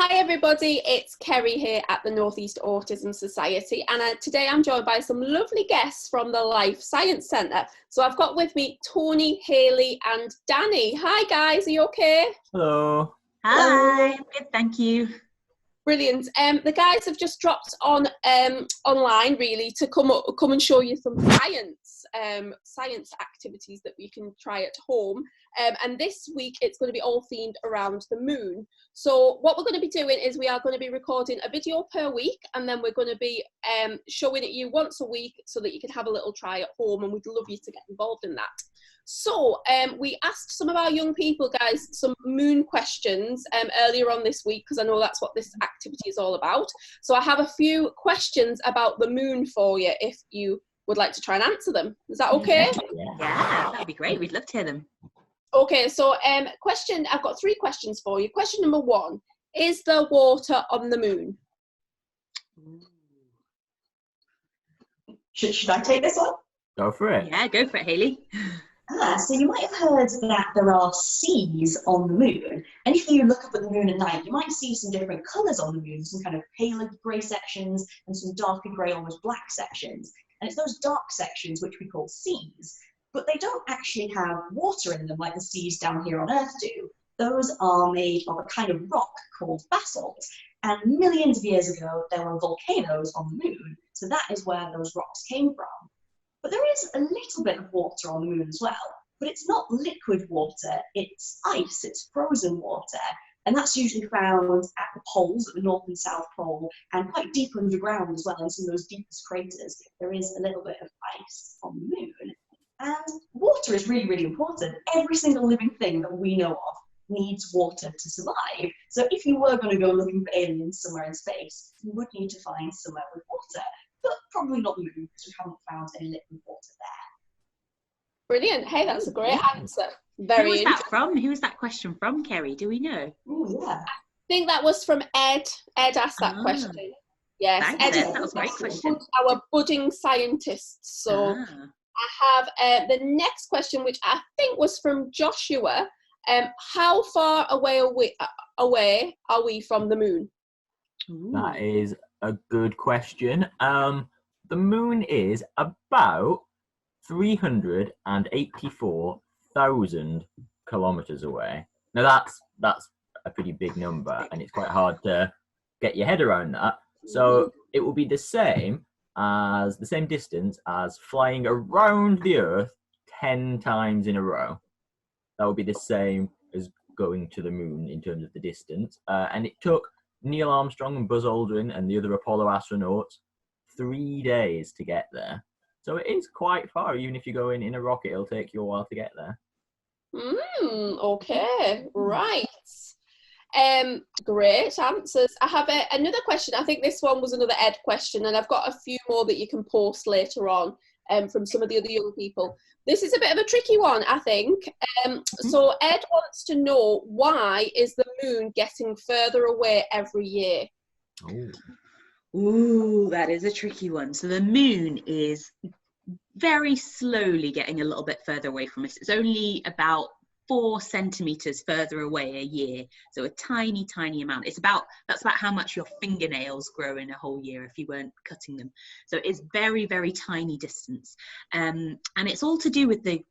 Hi everybody, it's Kerry here at the North East Autism Society, and today I'm joined by some lovely guests from the Life Science Centre. So I've got with me Tony, Hayley and Danny. Hi guys, are you okay? Hello. Hi, good, thank you. Brilliant. The guys have just dropped on online really to come and show you some science activities that we can try at home. And this week it's going to be all themed around the moon. So what we're going to be doing is we are going to be recording a video per week, and then we're going to be showing it you once a week so that you can have a little try at home, and we'd love you to get involved in that. So we asked some of our young people, guys, some moon questions earlier on this week, because I know that's what this activity is all about. So I have a few questions about the moon for you if you would like to try and answer them. Is that okay? Yeah, that'd be great. We'd love to hear them. Okay, so I've got three questions for you. Question number one, is there water on the moon? Should I take this one? Go for it. Yeah, go for it, Hayley. So you might have heard that there are seas on the moon, and if you look up at the moon at night, you might see some different colours on the moon, some kind of paler grey sections and some darker grey, almost black sections. And it's those dark sections which we call seas, but they don't actually have water in them like the seas down here on Earth do. Those are made of a kind of rock called basalt, and millions of years ago there were volcanoes on the moon, so that is where those rocks came from. But there is a little bit of water on the moon as well, but it's not liquid water, it's ice, it's frozen water, and that's usually found at the poles, at the North and South Pole, and quite deep underground as well, in some of those deepest craters. There is a little bit of ice on the moon. And water is really, really important. Every single living thing that we know of needs water to survive. So if you were going to go looking for aliens somewhere in space, you would need to find somewhere with water. But probably not the moon, because we haven't found any liquid water there. Brilliant. Hey, that's a great answer. Who was that from? Who was that question from, Kerry? Do we know? Oh, yeah. I think that was from Ed. Ed asked that question. Yes, Thanks, Ed. That was a great question. Our budding scientist. So I have the next question, which I think was from Joshua. How far away are we from the moon? Ooh. That is a good question. The moon is about 384,000 kilometers away. Now that's a pretty big number, and it's quite hard to get your head around that. So it will be the same distance as flying around the Earth 10 times in a row. That would be the same as going to the moon in terms of the distance. And it took Neil Armstrong and Buzz Aldrin and the other Apollo astronauts 3 days to get there. So it is quite far. Even if you go in a rocket, it'll take you a while to get there. Okay, right. Great answers. I have another question. I think this one was another Ed question, and I've got a few more that you can post later on from some of the other young people. This is a bit of a tricky one, I think. So Ed wants to know, why is the moon getting further away every year? Ooh, that is a tricky one. So the moon is very slowly getting a little bit further away from us. It's only about 4 centimeters further away a year, so a tiny amount. That's about how much your fingernails grow in a whole year if you weren't cutting them. So it's very, very tiny distance, and it's all to do with the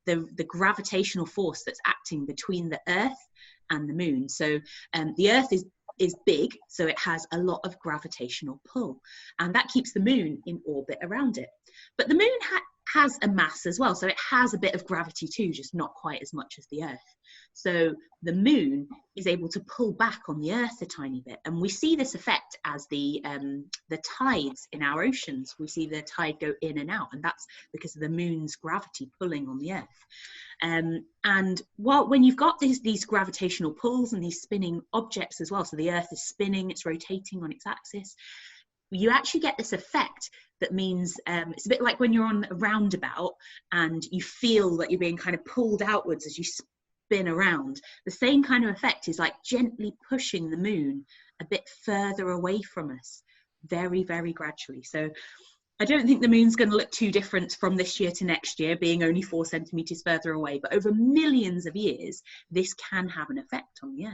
gravitational force that's acting between the Earth and the moon. So the Earth is big, so it has a lot of gravitational pull, and that keeps the moon in orbit around it. But the moon has a mass as well, so it has a bit of gravity too, just not quite as much as the Earth. So the moon is able to pull back on the Earth a tiny bit, and we see this effect as the tides in our oceans. We see the tide go in and out, and that's because of the moon's gravity pulling on the Earth. And when you've got these gravitational pulls and these spinning objects as well, so the Earth is spinning, it's rotating on its axis, you actually get this effect that means it's a bit like when you're on a roundabout and you feel that you're being kind of pulled outwards as you spin around. The same kind of effect is like gently pushing the moon a bit further away from us, very, very gradually. So I don't think the moon's going to look too different from this year to next year, being only 4 centimeters further away. But over millions of years, this can have an effect on the Earth.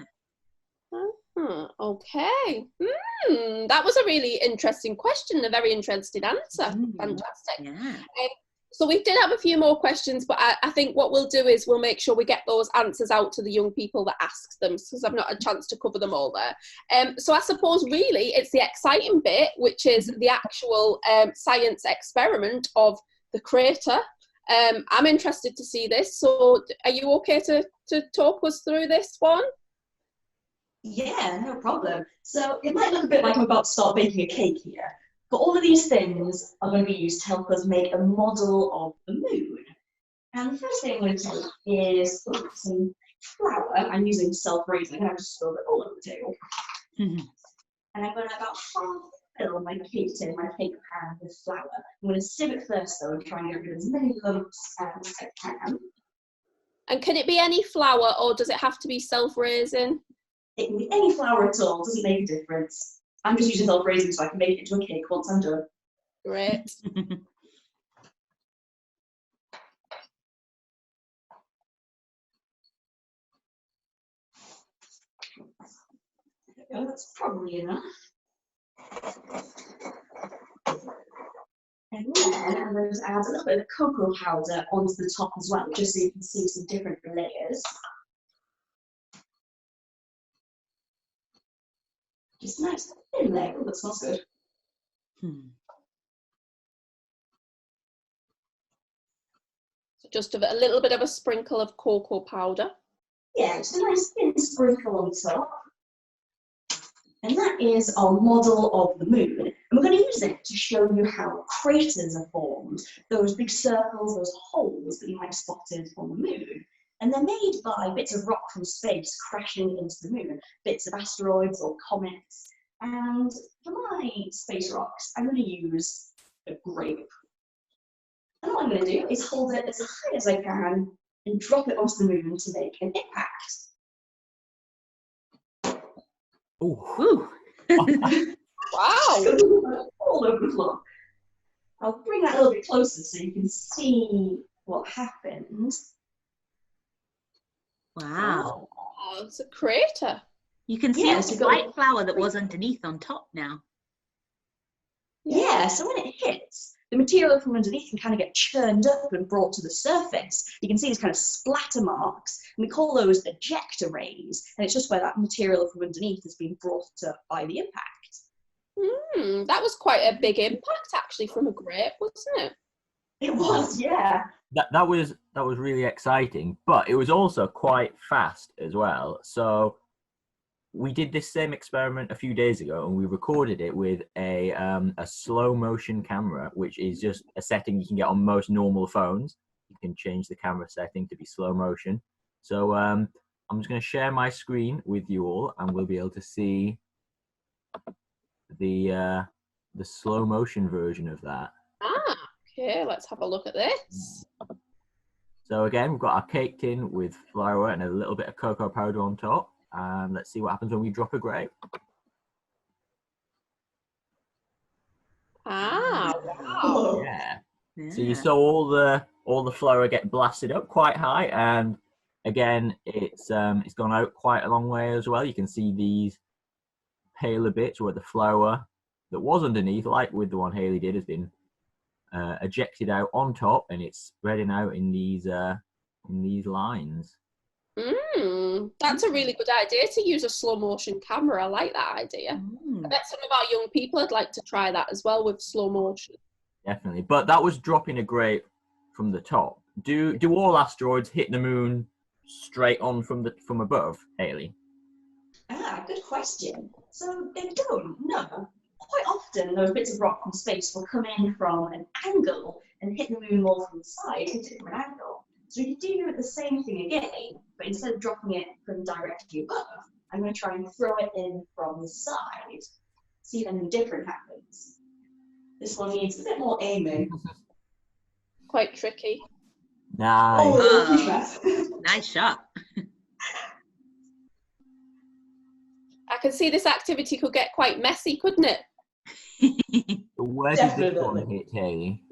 Okay. That was a really interesting question, a very interesting answer. Fantastic. Yeah. So we did have a few more questions, but I think what we'll do is we'll make sure we get those answers out to the young people that ask them, because I've not had a chance to cover them all there. So I suppose really it's the exciting bit, which is the actual science experiment of the crater. I'm interested to see this. So are you okay to talk us through this one? Yeah, no problem. So it might look a bit like I'm about to start baking a cake here, but all of these things are going to be used to help us make a model of the moon. And the first thing I'm going to take is some flour. I'm using self-raising, and I've just spilled it all over the table. And I'm going to about half fill my cake tin, my cake pan with flour. I'm going to sieve it first though and try and get rid of as many lumps as I can. And can it be any flour, or does it have to be self-raising? It can be any flour at all, doesn't make a difference. I'm just using self-raising so I can make it into a cake once I'm done. Great. Oh, that's probably enough. And then I'm going to add a little bit of cocoa powder onto the top as well, just so you can see some different layers. Just a nice thin layer. Oh, that smells good. So just a little bit of a sprinkle of cocoa powder. Yeah, just a nice thin sprinkle on top. And that is our model of the moon. And we're going to use it to show you how craters are formed, those big circles, those holes that you might have spotted on the moon. And they're made by bits of rock from space crashing into the moon, bits of asteroids or comets. And for my space rocks, I'm going to use a grape. And what I'm going to do is hold it as high as I can and drop it onto the moon to make an impact. Ooh. Wow. All over the floor. I'll bring that a little bit closer so you can see what happened. Wow. Oh, it's a crater. You can see Yes, the white flour that was underneath on top now. Yeah, so when it hits, the material from underneath can kind of get churned up and brought to the surface. You can see these kind of splatter marks, and we call those ejector rays, and it's just where that material from underneath has been brought up by the impact. That was quite a big impact actually from a grape, wasn't it? It was, yeah. That was really exciting, but it was also quite fast as well. So we did this same experiment a few days ago, and we recorded it with a slow motion camera, which is just a setting you can get on most normal phones. You can change the camera setting to be slow motion. So I'm just going to share my screen with you all, and we'll be able to see the slow motion version of that. Okay, let's have a look at this. So again, we've got our cake tin with flour and a little bit of cocoa powder on top. And let's see what happens when we drop a grape. Wow. Yeah. So you saw all the flour get blasted up quite high, and again, it's gone out quite a long way as well. You can see these paler bits where the flour that was underneath, like with the one Hayley did, has been ejected out on top, and it's spreading out in these lines. That's a really good idea to use a slow motion camera. I like that idea. I bet some of our young people would like to try that as well with slow motion. Definitely, but that was dropping a grape from the top. Do all asteroids hit the moon straight on from above, Hayley? Good question. So they don't, no. Quite often those bits of rock from space will come in from an angle and hit the moon more from the side, hit it from an angle. So we could do the same thing again, but instead of dropping it from directly above, I'm going to try and throw it in from the side. See if anything different happens. This one needs a bit more aiming. Quite tricky. Nice. Oh, Nice shot. I can see this activity could get quite messy, couldn't it? Where did this one hit, Hayley?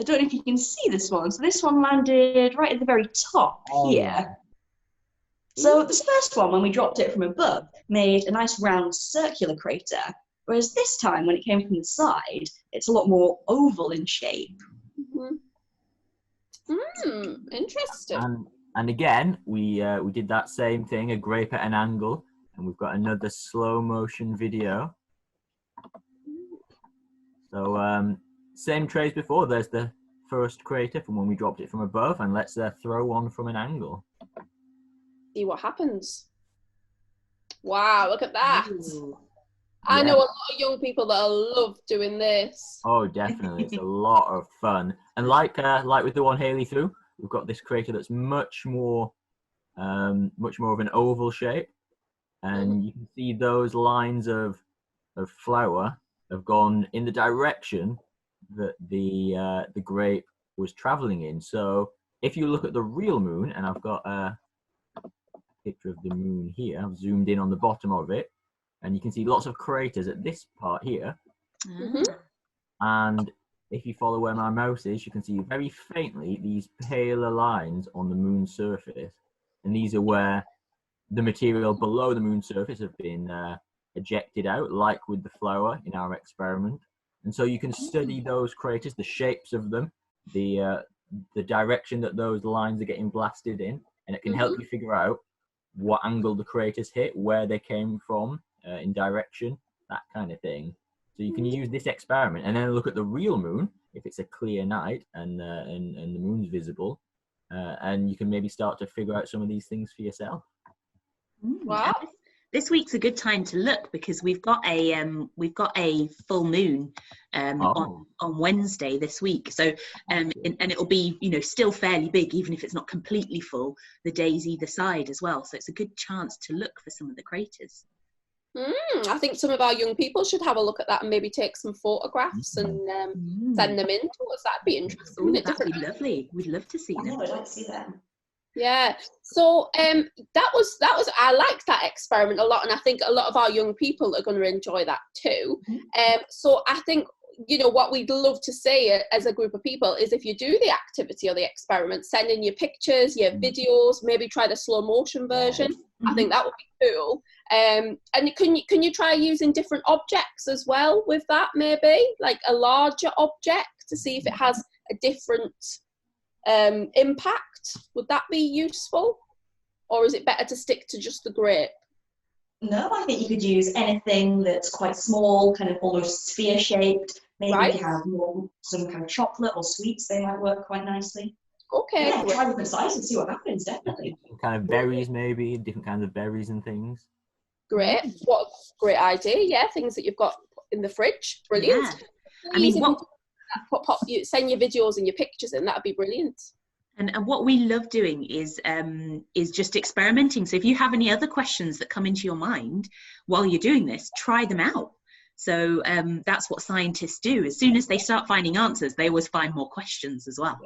I don't know if you can see this one. So this one landed right at the very top here. So this first one, when we dropped it from above, made a nice round circular crater, whereas this time, when it came from the side, it's a lot more oval in shape. Interesting. And again, we did that same thing, a grape at an angle, and we've got another slow motion video. So same trays before. There's the first crater from when we dropped it from above, and let's throw one from an angle. See what happens. Wow, look at that. Ooh. I know a lot of young people that love doing this. Oh, definitely. It's a lot of fun. And like with the one Haley threw, we've got this crater that's much more of an oval shape. And you can see those lines of flour have gone in the direction that the grape was traveling in. So if you look at the real moon, and I've got a picture of the moon here, I've zoomed in on the bottom of it, and you can see lots of craters at this part here. And if you follow where my mouse is, you can see very faintly these paler lines on the moon's surface. And these are where the material below the moon's surface have been ejected out, like with the flour in our experiment. And so you can study those craters, the shapes of them, the direction that those lines are getting blasted in, and it can help you figure out what angle the craters hit, where they came from in direction, that kind of thing. So you can use this experiment and then look at the real moon if it's a clear night and the moon's visible, and you can maybe start to figure out some of these things for yourself. Wow. This week's a good time to look because we've got a full moon on Wednesday this week. So and it'll be still fairly big, even if it's not completely full, the days either side as well. So it's a good chance to look for some of the craters. I think some of our young people should have a look at that and maybe take some photographs and send them in to us. That'd be interesting. Ooh, that'd be lovely. We'd love to see them. I'd like to see them. Yeah. So that was I liked that experiment a lot, and I think a lot of our young people are going to enjoy that too. So I think what we'd love to see as a group of people is if you do the activity or the experiment, send in your pictures, your videos, maybe try the slow motion version. I think that would be cool. And can you try using different objects as well with that, maybe like a larger object to see if it has a different impact? Would that be useful, or is it better to stick to just the grape? No, I think you could use anything that's quite small, kind of almost sphere shaped. Maybe you have some kind of chocolate or sweets, they might work quite nicely. Okay. Yeah, try different sizes and see what happens, definitely. Kind of berries, maybe, different kinds of berries and things. Great. What a great idea. Yeah, things that you've got in the fridge. Brilliant. Yeah. I mean, send your videos and your pictures in, that'd be brilliant. And what we love doing is just experimenting. So if you have any other questions that come into your mind while you're doing this, try them out. So that's what scientists do. As soon as they start finding answers, they always find more questions as well.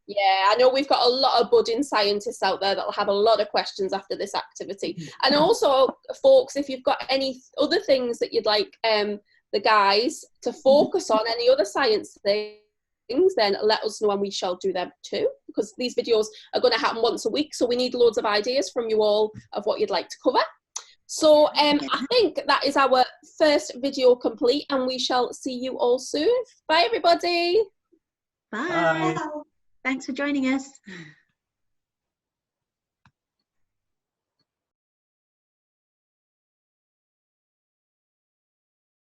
Yeah, I know we've got a lot of budding scientists out there that'll have a lot of questions after this activity. And also, folks, if you've got any other things that you'd like the guys to focus on, any other science things, then let us know and we shall do them too, because these videos are going to happen once a week, so we need loads of ideas from you all of what you'd like to cover. So I think that is our first video complete, and we shall see you all soon. Bye everybody. Bye. Thanks for joining us.